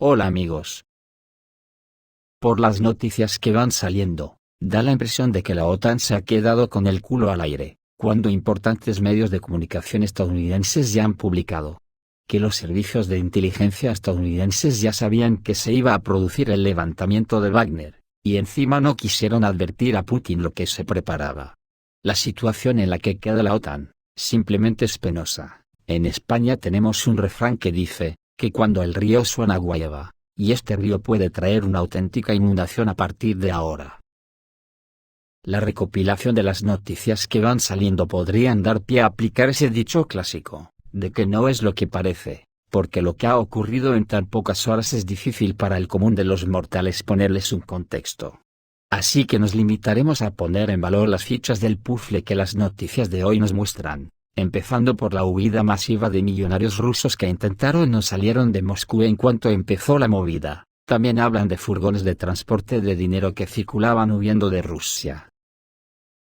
Hola amigos. Por las noticias que van saliendo, da la impresión de que la OTAN se ha quedado con el culo al aire, cuando importantes medios de comunicación estadounidenses ya han publicado que los servicios de inteligencia estadounidenses ya sabían que se iba a producir el levantamiento de Wagner, y encima no quisieron advertir a Putin lo que se preparaba. La situación en la que queda la OTAN, simplemente es penosa. En España tenemos un refrán que dice, que cuando el río suena agua lleva, y este río puede traer una auténtica inundación a partir de ahora. La recopilación de las noticias que van saliendo podrían dar pie a aplicar ese dicho clásico, de que no es lo que parece, porque lo que ha ocurrido en tan pocas horas es difícil para el común de los mortales ponerles un contexto. Así que nos limitaremos a poner en valor las fichas del puzzle que las noticias de hoy nos muestran, empezando por la huida masiva de millonarios rusos que intentaron o salieron de Moscú en cuanto empezó la movida. También hablan de furgones de transporte de dinero que circulaban huyendo de Rusia.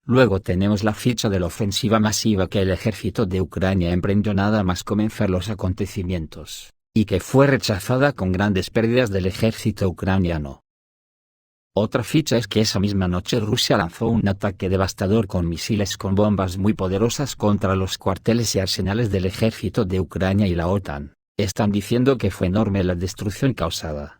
Luego tenemos la ficha de la ofensiva masiva que el ejército de Ucrania emprendió nada más comenzar los acontecimientos, y que fue rechazada con grandes pérdidas del ejército ucraniano. Otra ficha es que esa misma noche Rusia lanzó un ataque devastador con misiles con bombas muy poderosas contra los cuarteles y arsenales del ejército de Ucrania y la OTAN. Están diciendo que fue enorme la destrucción causada.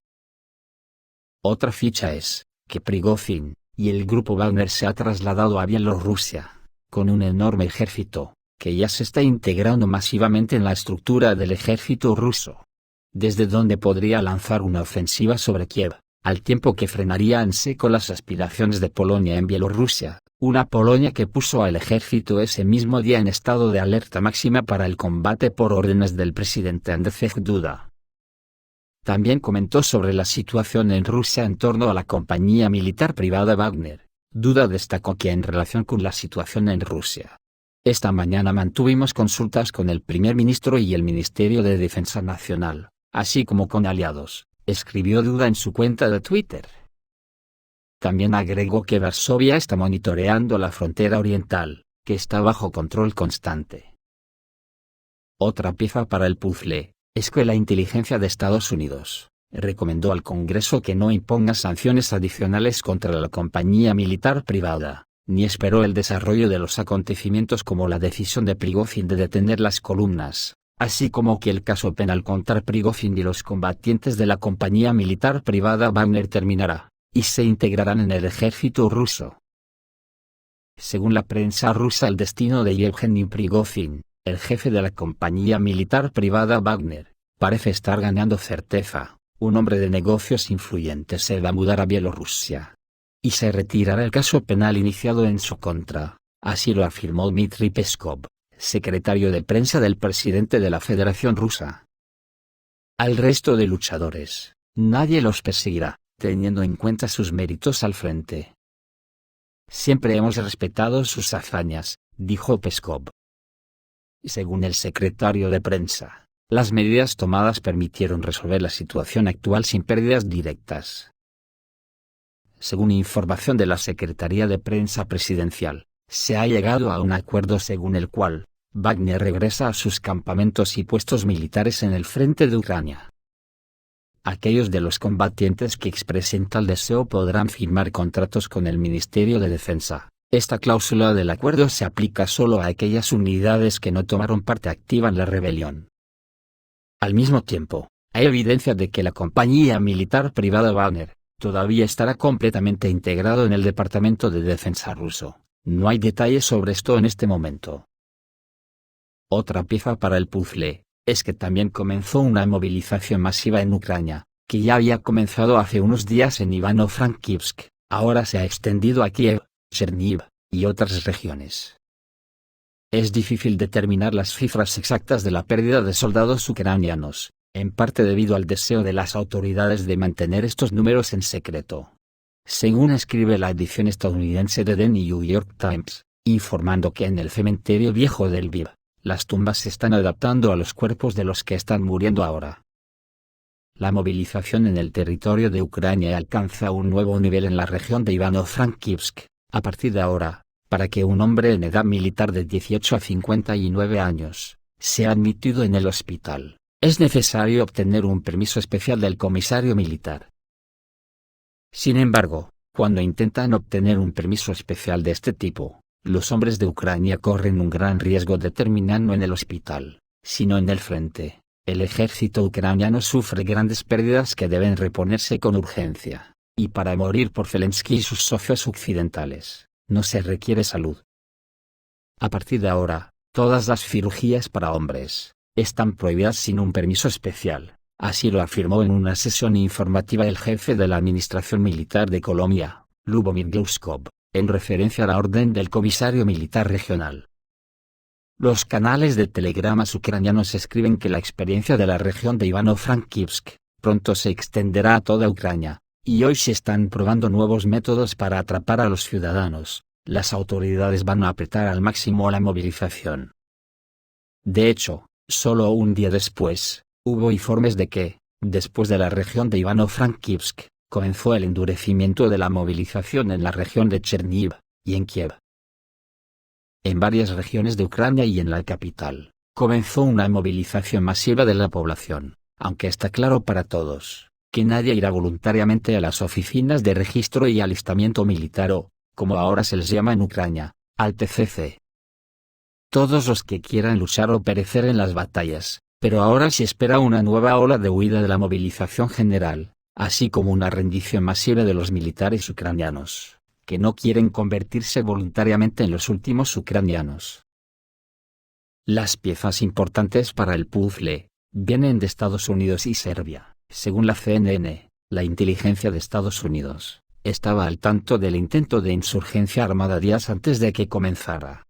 Otra ficha es que Prigozhin y el grupo Wagner se ha trasladado a Bielorrusia, con un enorme ejército, que ya se está integrando masivamente en la estructura del ejército ruso, desde donde podría lanzar una ofensiva sobre Kiev, al tiempo que frenaría en seco las aspiraciones de Polonia en Bielorrusia, una Polonia que puso al ejército ese mismo día en estado de alerta máxima para el combate por órdenes del presidente Andrzej Duda. También comentó sobre la situación en Rusia en torno a la compañía militar privada Wagner. Duda destacó que en relación con la situación en Rusia, esta mañana mantuvimos consultas con el primer ministro y el Ministerio de Defensa Nacional, así como con aliados, escribió Duda en su cuenta de Twitter. También agregó que Varsovia está monitoreando la frontera oriental, que está bajo control constante. Otra pieza para el puzzle es que la inteligencia de Estados Unidos recomendó al Congreso que no imponga sanciones adicionales contra la compañía militar privada, ni esperó el desarrollo de los acontecimientos como la decisión de Prigozhin de detener las columnas, así como que el caso penal contra Prigozhin y los combatientes de la compañía militar privada Wagner terminará, y se integrarán en el ejército ruso. Según la prensa rusa, el destino de Yevgeny Prigozhin, el jefe de la compañía militar privada Wagner, parece estar ganando certeza. Un hombre de negocios influyente se va a mudar a Bielorrusia, y se retirará el caso penal iniciado en su contra, así lo afirmó Dmitry Peskov, secretario de prensa del presidente de la Federación Rusa. Al resto de luchadores, nadie los perseguirá, teniendo en cuenta sus méritos al frente. Siempre hemos respetado sus hazañas, dijo Peskov. Según el secretario de prensa, las medidas tomadas permitieron resolver la situación actual sin pérdidas directas. Según información de la Secretaría de Prensa Presidencial, se ha llegado a un acuerdo según el cual Wagner regresa a sus campamentos y puestos militares en el frente de Ucrania. Aquellos de los combatientes que expresen tal deseo podrán firmar contratos con el Ministerio de Defensa. Esta cláusula del acuerdo se aplica solo a aquellas unidades que no tomaron parte activa en la rebelión. Al mismo tiempo, hay evidencia de que la compañía militar privada Wagner todavía estará completamente integrado en el Departamento de Defensa ruso. No hay detalles sobre esto en este momento. Otra pieza para el puzzle es que también comenzó una movilización masiva en Ucrania, que ya había comenzado hace unos días en Ivano-Frankivsk, ahora se ha extendido a Kiev, Chernihiv y otras regiones. Es difícil determinar las cifras exactas de la pérdida de soldados ucranianos, en parte debido al deseo de las autoridades de mantener estos números en secreto. Según escribe la edición estadounidense de The New York Times, informando que en el cementerio viejo de Lviv, las tumbas se están adaptando a los cuerpos de los que están muriendo ahora. La movilización en el territorio de Ucrania alcanza un nuevo nivel en la región de Ivano-Frankivsk, a partir de ahora, para que un hombre en edad militar de 18 a 59 años sea admitido en el hospital. es necesario obtener un permiso especial del comisario militar. Sin embargo, cuando intentan obtener un permiso especial de este tipo, los hombres de Ucrania corren un gran riesgo de terminar no en el hospital, sino en el frente. El ejército ucraniano sufre grandes pérdidas que deben reponerse con urgencia, y para morir por Zelensky y sus socios occidentales, no se requiere salud. A partir de ahora, todas las cirugías para hombres están prohibidas sin un permiso especial. Así lo afirmó en una sesión informativa el jefe de la Administración Militar de Colombia, Lubomir Gluskov, en referencia a la orden del comisario militar regional. Los canales de telegramas ucranianos escriben que la experiencia de la región de Ivano-Frankivsk pronto se extenderá a toda Ucrania, y hoy se están probando nuevos métodos para atrapar a los ciudadanos. Las autoridades van a apretar al máximo la movilización. De hecho, solo un día después, hubo informes de que, después de la región de Ivano-Frankivsk, comenzó el endurecimiento de la movilización en la región de Chernihiv y en Kiev. En varias regiones de Ucrania y en la capital, comenzó una movilización masiva de la población, aunque está claro para todos, que nadie irá voluntariamente a las oficinas de registro y alistamiento militar o, como ahora se les llama en Ucrania, al TCC. Todos los que quieran luchar o perecer en las batallas, pero ahora se espera una nueva ola de huida de la movilización general, así como una rendición masiva de los militares ucranianos, que no quieren convertirse voluntariamente en los últimos ucranianos. Las piezas importantes para el puzzle vienen de Estados Unidos y Serbia. Según la CNN, la inteligencia de Estados Unidos estaba al tanto del intento de insurgencia armada días antes de que comenzara.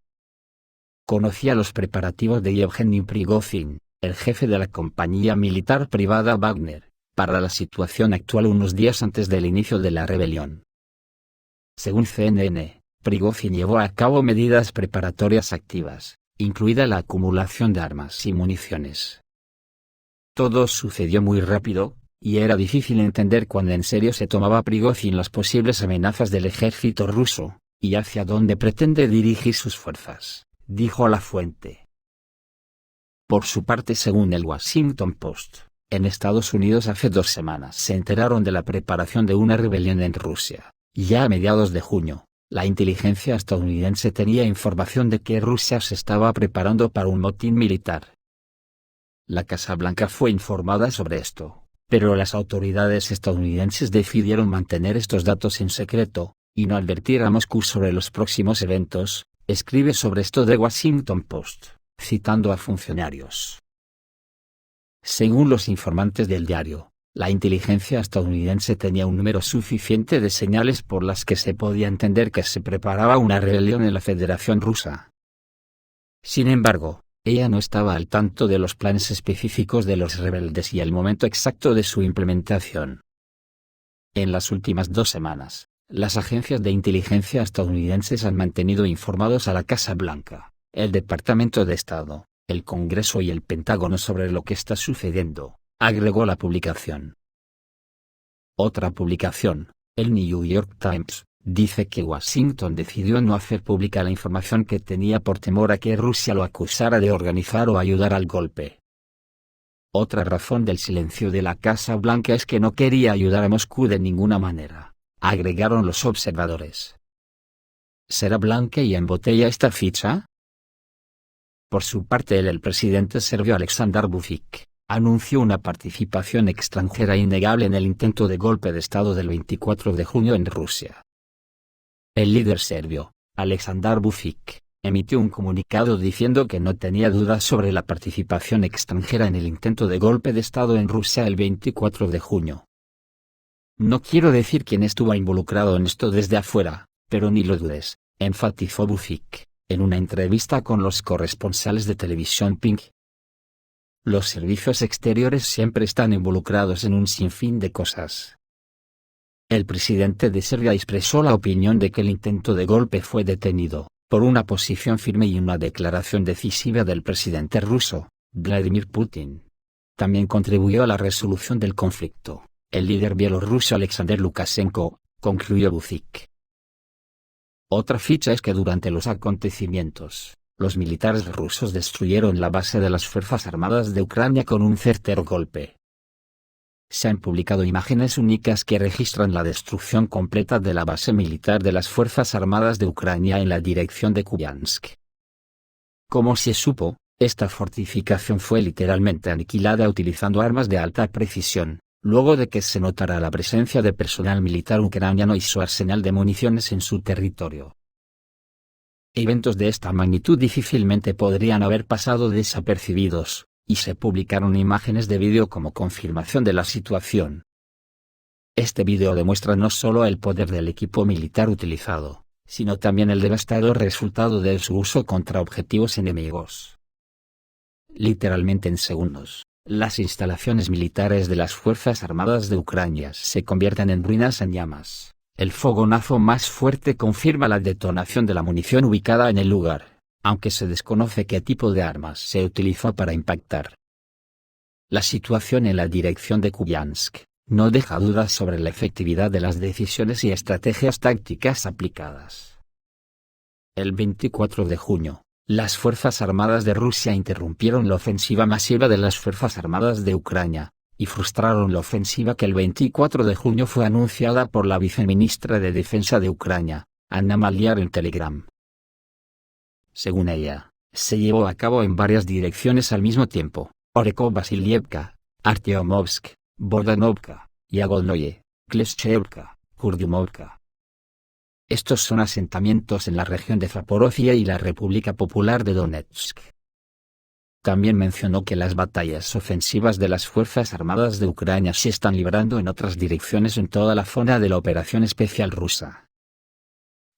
Conocía los preparativos de Yevgeny Prigozhin, el jefe de la compañía militar privada Wagner, para la situación actual unos días antes del inicio de la rebelión. Según CNN, Prigozhin llevó a cabo medidas preparatorias activas, incluida la acumulación de armas y municiones. Todo sucedió muy rápido, y era difícil entender cuán en serio se tomaba Prigozhin las posibles amenazas del ejército ruso, y hacia dónde pretende dirigir sus fuerzas, dijo la fuente. Por su parte, según el Washington Post, en Estados Unidos hace 2 semanas se enteraron de la preparación de una rebelión en Rusia. Ya a mediados de junio, la inteligencia estadounidense tenía información de que Rusia se estaba preparando para un motín militar. La Casa Blanca fue informada sobre esto, pero las autoridades estadounidenses decidieron mantener estos datos en secreto, y no advertir a Moscú sobre los próximos eventos, escribe sobre esto The Washington Post, citando a funcionarios. Según los informantes del diario, la inteligencia estadounidense tenía un número suficiente de señales por las que se podía entender que se preparaba una rebelión en la Federación Rusa. Sin embargo, ella no estaba al tanto de los planes específicos de los rebeldes y el momento exacto de su implementación. En las últimas 2 semanas, las agencias de inteligencia estadounidenses han mantenido informados a la Casa Blanca, el Departamento de Estado, el Congreso y el Pentágono sobre lo que está sucediendo, agregó la publicación. Otra publicación, el New York Times, dice que Washington decidió no hacer pública la información que tenía por temor a que Rusia lo acusara de organizar o ayudar al golpe. Otra razón del silencio de la Casa Blanca es que no quería ayudar a Moscú de ninguna manera, agregaron los observadores. ¿Será blanca y en botella esta ficha? Por su parte, el presidente serbio Aleksandar Vučić anunció una participación extranjera innegable en el intento de golpe de Estado del 24 de junio en Rusia. El líder serbio, Aleksandar Vučić, emitió un comunicado diciendo que no tenía dudas sobre la participación extranjera en el intento de golpe de Estado en Rusia el 24 de junio. No quiero decir quién estuvo involucrado en esto desde afuera, pero ni lo dudes, enfatizó Vučić, en una entrevista con los corresponsales de televisión Pink. Los servicios exteriores siempre están involucrados en un sinfín de cosas. El presidente de Serbia expresó la opinión de que el intento de golpe fue detenido, por una posición firme y una declaración decisiva del presidente ruso, Vladimir Putin. También contribuyó a la resolución del conflicto, el líder bielorruso Alexander Lukashenko, concluyó Vučić. Otra ficha es que durante los acontecimientos, los militares rusos destruyeron la base de las Fuerzas Armadas de Ucrania con un certero golpe. Se han publicado imágenes únicas que registran la destrucción completa de la base militar de las Fuerzas Armadas de Ucrania en la dirección de Kupiansk. Como se supo, esta fortificación fue literalmente aniquilada utilizando armas de alta precisión, luego de que se notara la presencia de personal militar ucraniano y su arsenal de municiones en su territorio. Eventos de esta magnitud difícilmente podrían haber pasado desapercibidos, y se publicaron imágenes de vídeo como confirmación de la situación. Este vídeo demuestra no solo el poder del equipo militar utilizado, sino también el devastador resultado de su uso contra objetivos enemigos. Literalmente en segundos, las instalaciones militares de las Fuerzas Armadas de Ucrania se convierten en ruinas en llamas. El fogonazo más fuerte confirma la detonación de la munición ubicada en el lugar, aunque se desconoce qué tipo de armas se utilizó para impactar. La situación en la dirección de Kupiansk no deja dudas sobre la efectividad de las decisiones y estrategias tácticas aplicadas. El 24 de junio, las Fuerzas Armadas de Rusia interrumpieron la ofensiva masiva de las Fuerzas Armadas de Ucrania, y frustraron la ofensiva que el 24 de junio fue anunciada por la viceministra de Defensa de Ucrania, Anna Maliar en Telegram. Según ella, se llevó a cabo en varias direcciones al mismo tiempo: Orekho-Vasilievka, Artyomovsk, Bogdanovka, Yagolnoye, Kleshchevka, Kurdyumovka. Estos son asentamientos en la región de Zaporozhia y la República Popular de Donetsk. También mencionó que las batallas ofensivas de las Fuerzas Armadas de Ucrania se están librando en otras direcciones en toda la zona de la operación especial rusa.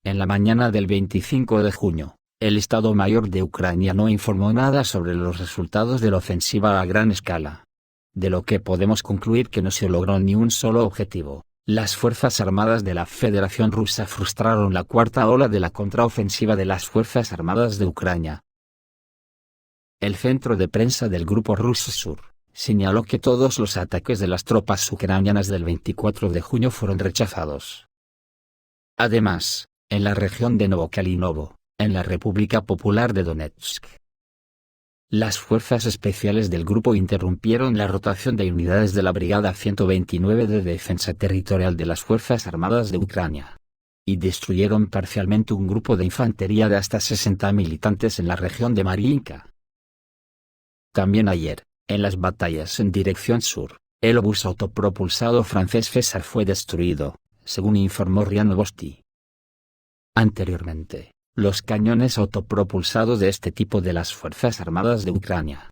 En la mañana del 25 de junio, el Estado Mayor de Ucrania no informó nada sobre los resultados de la ofensiva a gran escala. De lo que podemos concluir que no se logró ni un solo objetivo. Las Fuerzas Armadas de la Federación Rusa frustraron la cuarta ola de la contraofensiva de las Fuerzas Armadas de Ucrania. El centro de prensa del Grupo Ruso Sur señaló que todos los ataques de las tropas ucranianas del 24 de junio fueron rechazados. Además, en la región de Novokalinovo, en la República Popular de Donetsk, las fuerzas especiales del grupo interrumpieron la rotación de unidades de la Brigada 129 de Defensa Territorial de las Fuerzas Armadas de Ucrania, y destruyeron parcialmente un grupo de infantería de hasta 60 militantes en la región de Mariinka. También ayer, en las batallas en dirección sur, el obús autopropulsado francés César fue destruido, según informó RIA Novosti. Anteriormente, los cañones autopropulsados de este tipo de las Fuerzas Armadas de Ucrania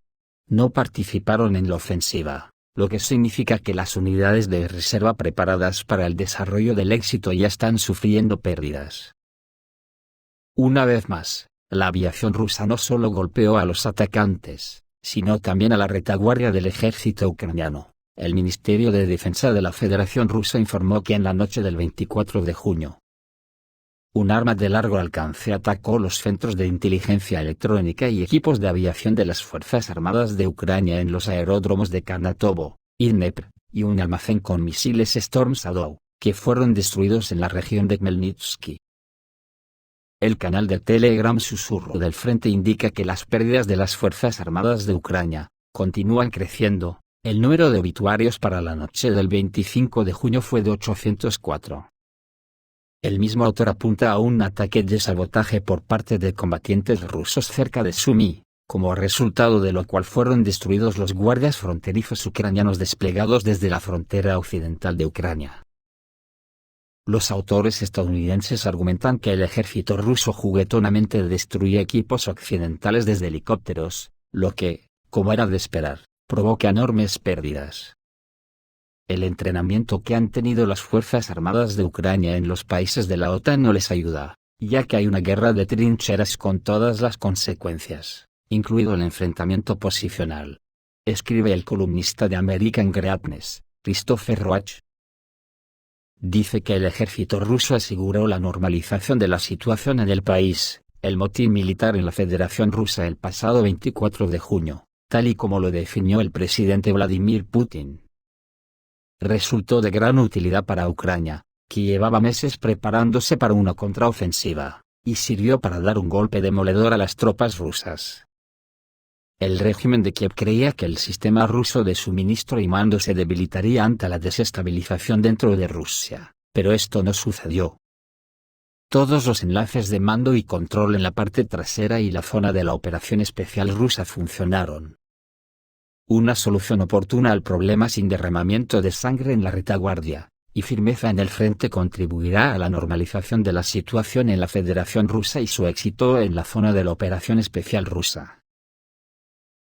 no participaron en la ofensiva, lo que significa que las unidades de reserva preparadas para el desarrollo del éxito ya están sufriendo pérdidas. Una vez más, la aviación rusa no solo golpeó a los atacantes, sino también a la retaguardia del ejército ucraniano. El Ministerio de Defensa de la Federación Rusa informó que en la noche del 24 de junio, un arma de largo alcance atacó los centros de inteligencia electrónica y equipos de aviación de las Fuerzas Armadas de Ucrania en los aeródromos de Karnatovo, Dnepr, y un almacén con misiles Storm Shadow, que fueron destruidos en la región de Khmelnytsky. El canal de Telegram Susurro del Frente indica que las pérdidas de las Fuerzas Armadas de Ucrania continúan creciendo. El número de obituarios para la noche del 25 de junio fue de 804. El mismo autor apunta a un ataque de sabotaje por parte de combatientes rusos cerca de Sumy, como resultado de lo cual fueron destruidos los guardias fronterizos ucranianos desplegados desde la frontera occidental de Ucrania. Los autores estadounidenses argumentan que el ejército ruso juguetonamente destruye equipos occidentales desde helicópteros, lo que, como era de esperar, provoca enormes pérdidas. El entrenamiento que han tenido las Fuerzas Armadas de Ucrania en los países de la OTAN no les ayuda, ya que hay una guerra de trincheras con todas las consecuencias, incluido el enfrentamiento posicional. Escribe el columnista de American Greatness, Christopher Roach. Dice que el ejército ruso aseguró la normalización de la situación en el país, el motín militar en la Federación Rusa el pasado 24 de junio, tal y como lo definió el presidente Vladimir Putin. Resultó de gran utilidad para Ucrania, que llevaba meses preparándose para una contraofensiva. y sirvió para dar un golpe demoledor a las tropas rusas. El régimen de Kiev creía que el sistema ruso de suministro y mando se debilitaría ante la desestabilización dentro de Rusia, pero esto no sucedió. Todos los enlaces de mando y control en la parte trasera y la zona de la operación especial rusa funcionaron. Una solución oportuna al problema sin derramamiento de sangre en la retaguardia, y firmeza en el frente contribuirá a la normalización de la situación en la Federación Rusa y su éxito en la zona de la operación especial rusa.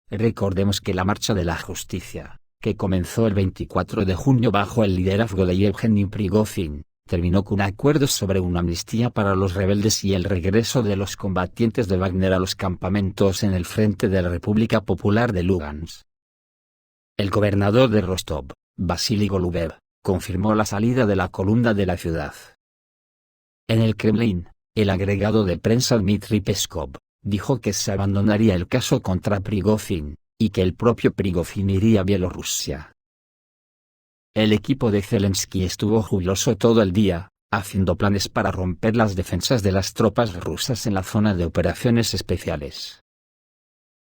Recordemos que la Marcha de la Justicia, que comenzó el 24 de junio bajo el liderazgo de Yevgeny Prigozhin, terminó con acuerdos sobre una amnistía para los rebeldes y el regreso de los combatientes de Wagner a los campamentos en el frente de la República Popular de Lugansk. El gobernador de Rostov, Vasily Golubev, confirmó la salida de la columna de la ciudad. En el Kremlin, el agregado de prensa Dmitry Peskov dijo que se abandonaría el caso contra Prigozhin, y que el propio Prigozhin iría a Bielorrusia. El equipo de Zelensky estuvo jubiloso todo el día, haciendo planes para romper las defensas de las tropas rusas en la zona de operaciones especiales.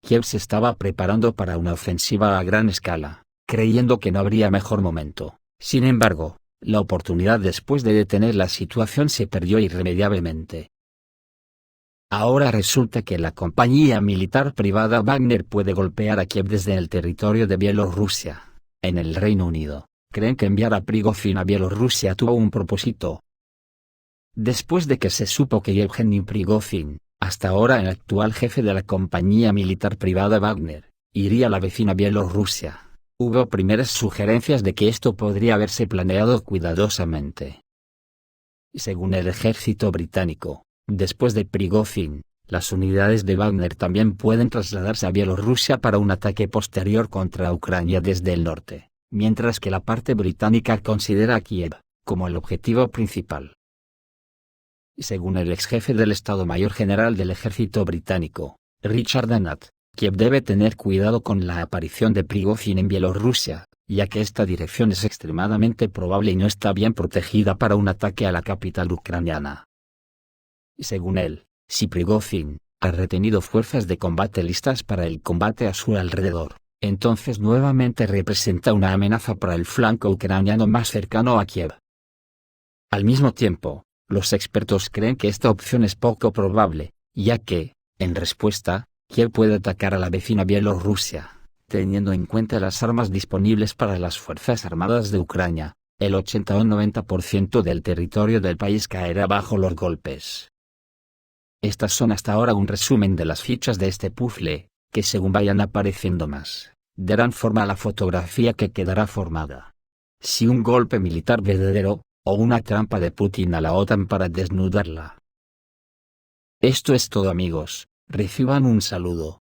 Kiev se estaba preparando para una ofensiva a gran escala, creyendo que no habría mejor momento. Sin embargo, la oportunidad después de detener la situación se perdió irremediablemente. Ahora resulta que la compañía militar privada Wagner puede golpear a Kiev desde el territorio de Bielorrusia. En el Reino Unido, creen que enviar a Prigozhin a Bielorrusia tuvo un propósito. Después de que se supo que Yevgeny Prigozhin, hasta ahora el actual jefe de la compañía militar privada Wagner, iría a la vecina Bielorrusia, hubo primeras sugerencias de que esto podría haberse planeado cuidadosamente. Según el ejército británico, después de Prigozhin, las unidades de Wagner también pueden trasladarse a Bielorrusia para un ataque posterior contra Ucrania desde el norte, mientras que la parte británica considera a Kiev como el objetivo principal. Según el exjefe del Estado Mayor General del Ejército Británico, Richard Arnott, Kiev debe tener cuidado con la aparición de Prigozhin en Bielorrusia, ya que esta dirección es extremadamente probable y no está bien protegida para un ataque a la capital ucraniana. Según él, si Prigozhin ha retenido fuerzas de combate listas para el combate a su alrededor, entonces nuevamente representa una amenaza para el flanco ucraniano más cercano a Kiev. Al mismo tiempo, los expertos creen que esta opción es poco probable, ya que, en respuesta, Kiev puede atacar a la vecina Bielorrusia, teniendo en cuenta las armas disponibles para las Fuerzas Armadas de Ucrania. El 80 o 90% del territorio del país caerá bajo los golpes. Estas son hasta ahora un resumen de las fichas de este puzzle, que según vayan apareciendo más, darán forma a la fotografía que quedará formada. Si un golpe militar verdadero, o una trampa de Putin a la OTAN para desnudarla. Esto es todo amigos, reciban un saludo.